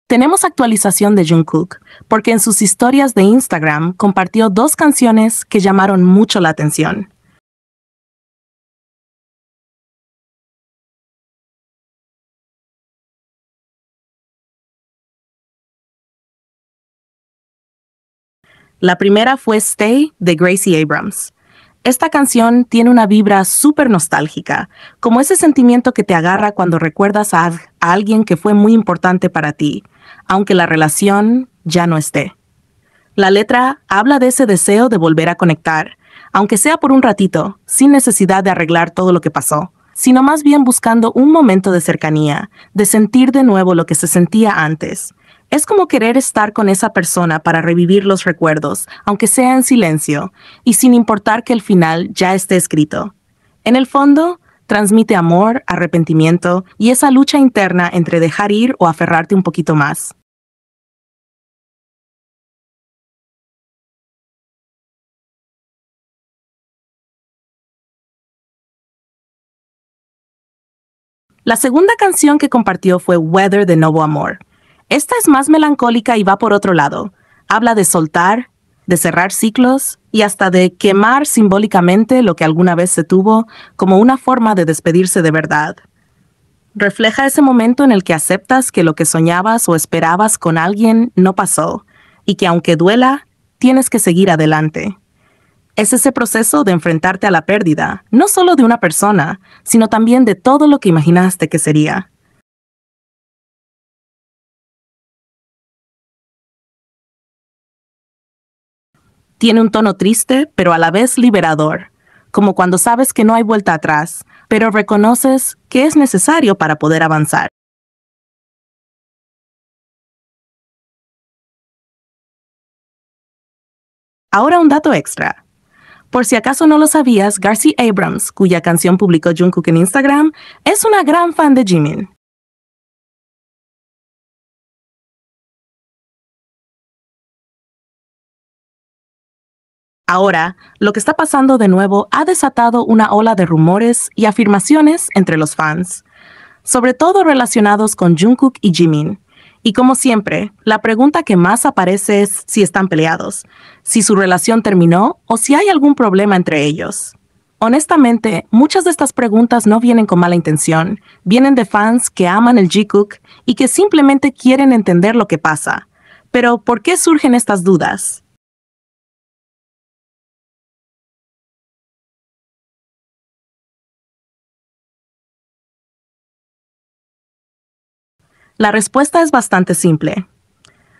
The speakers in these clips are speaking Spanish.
Tenemos actualización de Jungkook, porque en sus historias de Instagram compartió dos canciones que llamaron mucho la atención. La primera fue Stay de Gracie Abrams. Esta canción tiene una vibra súper nostálgica, como ese sentimiento que te agarra cuando recuerdas a alguien que fue muy importante para ti, aunque la relación ya no esté. La letra habla de ese deseo de volver a conectar, aunque sea por un ratito, sin necesidad de arreglar todo lo que pasó, sino más bien buscando un momento de cercanía, de sentir de nuevo lo que se sentía antes. Es como querer estar con esa persona para revivir los recuerdos, aunque sea en silencio, y sin importar que el final ya esté escrito. En el fondo, transmite amor, arrepentimiento y esa lucha interna entre dejar ir o aferrarte un poquito más. La segunda canción que compartió fue Weather de Novo Amor. Esta es más melancólica y va por otro lado. Habla de soltar, de cerrar ciclos y hasta de quemar simbólicamente lo que alguna vez se tuvo como una forma de despedirse de verdad. Refleja ese momento en el que aceptas que lo que soñabas o esperabas con alguien no pasó y que aunque duela, tienes que seguir adelante. Es ese proceso de enfrentarte a la pérdida, no solo de una persona, sino también de todo lo que imaginaste que sería. Tiene un tono triste, pero a la vez liberador, como cuando sabes que no hay vuelta atrás, pero reconoces que es necesario para poder avanzar. Ahora un dato extra. Por si acaso no lo sabías, Gracie Abrams, cuya canción publicó Jungkook en Instagram, es una gran fan de Jimin. Ahora, lo que está pasando de nuevo ha desatado una ola de rumores y afirmaciones entre los fans, sobre todo relacionados con Jungkook y Jimin. Y como siempre, la pregunta que más aparece es si están peleados, si su relación terminó o si hay algún problema entre ellos. Honestamente, muchas de estas preguntas no vienen con mala intención, vienen de fans que aman el Jungkook y que simplemente quieren entender lo que pasa. Pero, ¿por qué surgen estas dudas? La respuesta es bastante simple.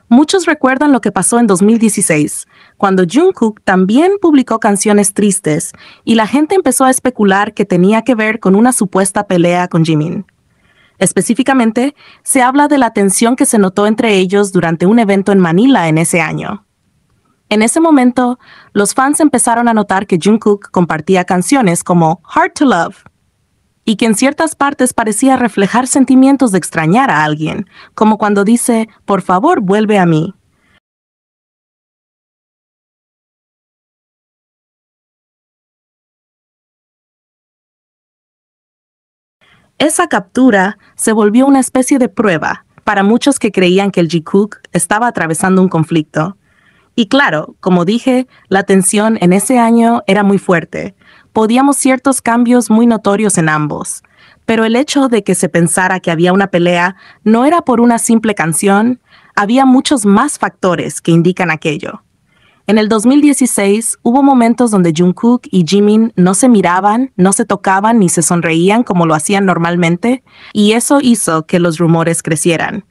Muchos recuerdan lo que pasó en 2016, cuando Jungkook también publicó canciones tristes y la gente empezó a especular que tenía que ver con una supuesta pelea con Jimin. Específicamente, se habla de la tensión que se notó entre ellos durante un evento en Manila en ese año. En ese momento, los fans empezaron a notar que Jungkook compartía canciones como Hard to Love y que en ciertas partes parecía reflejar sentimientos de extrañar a alguien, como cuando dice, por favor, vuelve a mí. Esa captura se volvió una especie de prueba para muchos que creían que el Jungkook estaba atravesando un conflicto. Y claro, como dije, la tensión en ese año era muy fuerte. Podíamos ciertos cambios muy notorios en ambos. Pero el hecho de que se pensara que había una pelea no era por una simple canción, había muchos más factores que indican aquello. En el 2016 hubo momentos donde Jungkook y Jimin no se miraban, no se tocaban ni se sonreían como lo hacían normalmente, y eso hizo que los rumores crecieran.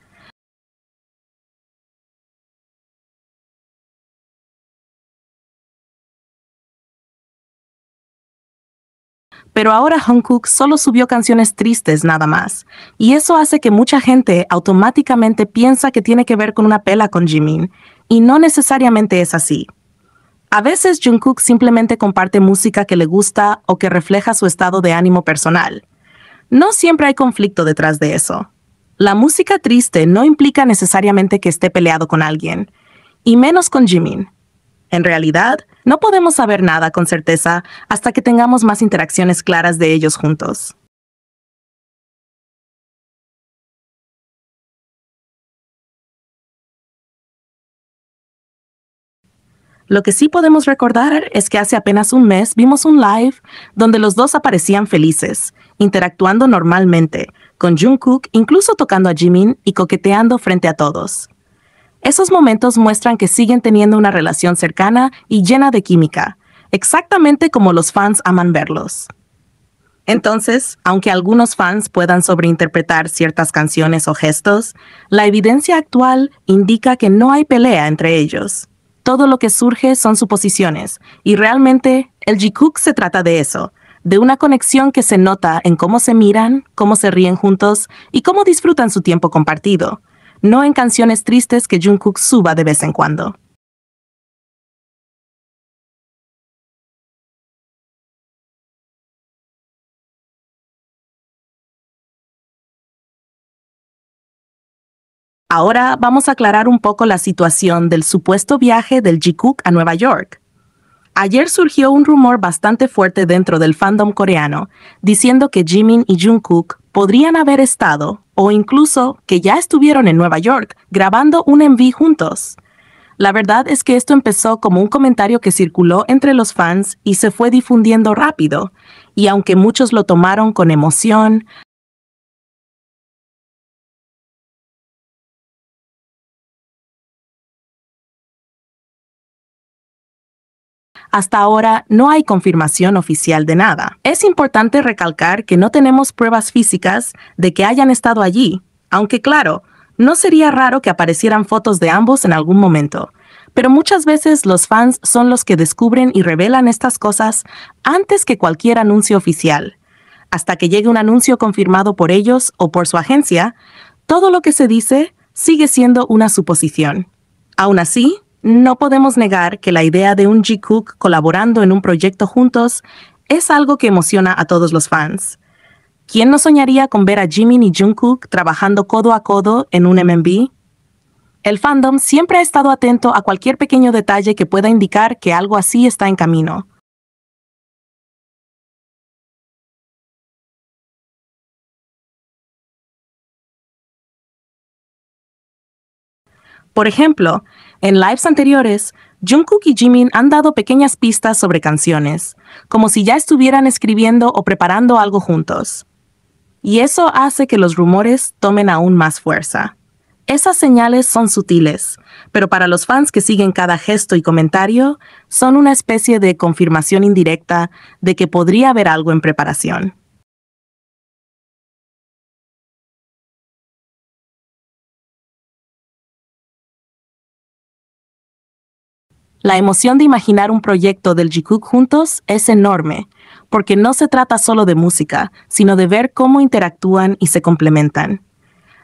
Pero ahora Jungkook solo subió canciones tristes nada más, y eso hace que mucha gente automáticamente piensa que tiene que ver con una pela con Jimin, y no necesariamente es así. A veces Jungkook simplemente comparte música que le gusta o que refleja su estado de ánimo personal. No siempre hay conflicto detrás de eso. La música triste no implica necesariamente que esté peleado con alguien, y menos con Jimin. En realidad, no podemos saber nada con certeza hasta que tengamos más interacciones claras de ellos juntos. Lo que sí podemos recordar es que hace apenas un mes vimos un live donde los dos aparecían felices, interactuando normalmente, con Jungkook incluso tocando a Jimin y coqueteando frente a todos. Esos momentos muestran que siguen teniendo una relación cercana y llena de química, exactamente como los fans aman verlos. Entonces, aunque algunos fans puedan sobreinterpretar ciertas canciones o gestos, la evidencia actual indica que no hay pelea entre ellos. Todo lo que surge son suposiciones, y realmente el Jikook se trata de eso, de una conexión que se nota en cómo se miran, cómo se ríen juntos y cómo disfrutan su tiempo compartido, no en canciones tristes que Jungkook suba de vez en cuando. Ahora vamos a aclarar un poco la situación del supuesto viaje del Jikook a Nueva York. Ayer surgió un rumor bastante fuerte dentro del fandom coreano, diciendo que Jimin y Jungkook podrían haber estado, o incluso que ya estuvieron en Nueva York, grabando un MV juntos. La verdad es que esto empezó como un comentario que circuló entre los fans y se fue difundiendo rápido, y aunque muchos lo tomaron con emoción, hasta ahora no hay confirmación oficial de nada. Es importante recalcar que no tenemos pruebas físicas de que hayan estado allí, aunque claro, no sería raro que aparecieran fotos de ambos en algún momento. Pero muchas veces los fans son los que descubren y revelan estas cosas antes que cualquier anuncio oficial. Hasta que llegue un anuncio confirmado por ellos o por su agencia, todo lo que se dice sigue siendo una suposición. Aún así, no podemos negar que la idea de un Jikook colaborando en un proyecto juntos es algo que emociona a todos los fans. ¿Quién no soñaría con ver a Jimin y Jungkook trabajando codo a codo en un MMV? El fandom siempre ha estado atento a cualquier pequeño detalle que pueda indicar que algo así está en camino. Por ejemplo, en lives anteriores, Jungkook y Jimin han dado pequeñas pistas sobre canciones, como si ya estuvieran escribiendo o preparando algo juntos. Y eso hace que los rumores tomen aún más fuerza. Esas señales son sutiles, pero para los fans que siguen cada gesto y comentario, son una especie de confirmación indirecta de que podría haber algo en preparación. La emoción de imaginar un proyecto del Jikook juntos es enorme, porque no se trata solo de música, sino de ver cómo interactúan y se complementan.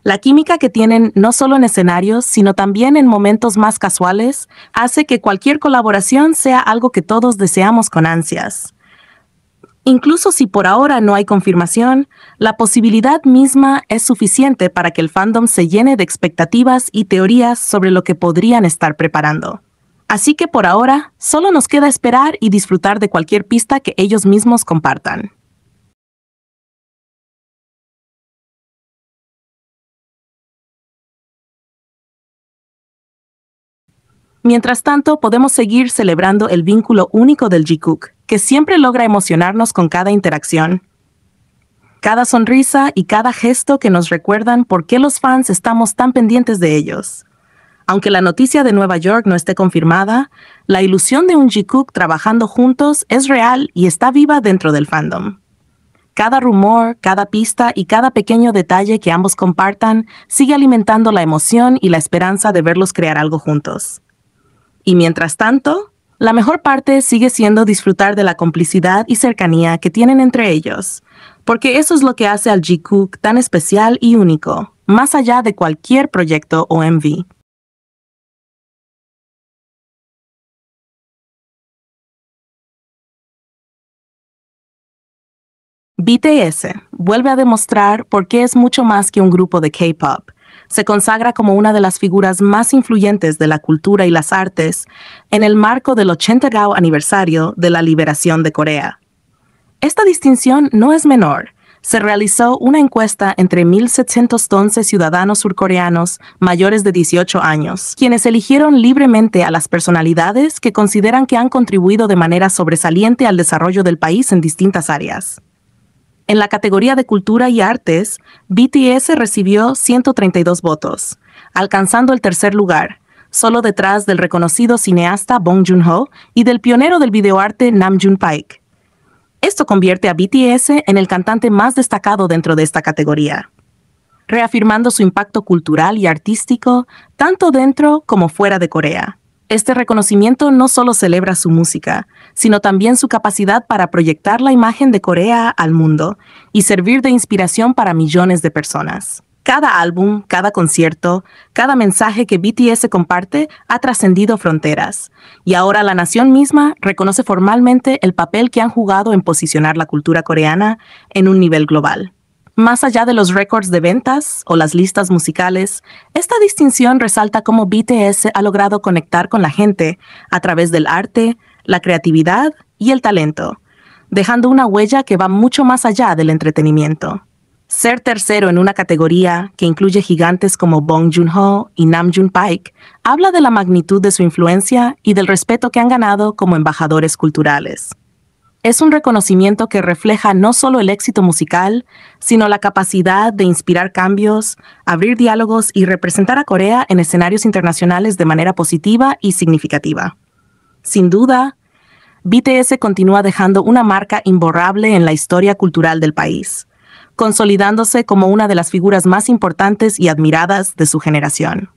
La química que tienen no solo en escenarios, sino también en momentos más casuales, hace que cualquier colaboración sea algo que todos deseamos con ansias. Incluso si por ahora no hay confirmación, la posibilidad misma es suficiente para que el fandom se llene de expectativas y teorías sobre lo que podrían estar preparando. Así que por ahora, solo nos queda esperar y disfrutar de cualquier pista que ellos mismos compartan. Mientras tanto, podemos seguir celebrando el vínculo único del Jikook, que siempre logra emocionarnos con cada interacción. Cada sonrisa y cada gesto que nos recuerdan por qué los fans estamos tan pendientes de ellos. Aunque la noticia de Nueva York no esté confirmada, la ilusión de un Jikook trabajando juntos es real y está viva dentro del fandom. Cada rumor, cada pista y cada pequeño detalle que ambos compartan sigue alimentando la emoción y la esperanza de verlos crear algo juntos. Y mientras tanto, la mejor parte sigue siendo disfrutar de la complicidad y cercanía que tienen entre ellos, porque eso es lo que hace al Jikook tan especial y único, más allá de cualquier proyecto o MV. BTS vuelve a demostrar por qué es mucho más que un grupo de K-pop. Se consagra como una de las figuras más influyentes de la cultura y las artes en el marco del 80º aniversario de la liberación de Corea. Esta distinción no es menor, se realizó una encuesta entre 1.711 ciudadanos surcoreanos mayores de 18 años, quienes eligieron libremente a las personalidades que consideran que han contribuido de manera sobresaliente al desarrollo del país en distintas áreas. En la categoría de cultura y artes, BTS recibió 132 votos, alcanzando el tercer lugar, solo detrás del reconocido cineasta Bong Joon-ho y del pionero del videoarte Namjoon Paik. Esto convierte a BTS en el cantante más destacado dentro de esta categoría, reafirmando su impacto cultural y artístico tanto dentro como fuera de Corea. Este reconocimiento no solo celebra su música, sino también su capacidad para proyectar la imagen de Corea al mundo y servir de inspiración para millones de personas. Cada álbum, cada concierto, cada mensaje que BTS comparte ha trascendido fronteras, y ahora la nación misma reconoce formalmente el papel que han jugado en posicionar la cultura coreana en un nivel global. Más allá de los récords de ventas o las listas musicales, esta distinción resalta cómo BTS ha logrado conectar con la gente a través del arte, la creatividad y el talento, dejando una huella que va mucho más allá del entretenimiento. Ser tercero en una categoría que incluye gigantes como Bong Joon-ho y Namjoon Paik habla de la magnitud de su influencia y del respeto que han ganado como embajadores culturales. Es un reconocimiento que refleja no solo el éxito musical, sino la capacidad de inspirar cambios, abrir diálogos y representar a Corea en escenarios internacionales de manera positiva y significativa. Sin duda, BTS continúa dejando una marca imborrable en la historia cultural del país, consolidándose como una de las figuras más importantes y admiradas de su generación.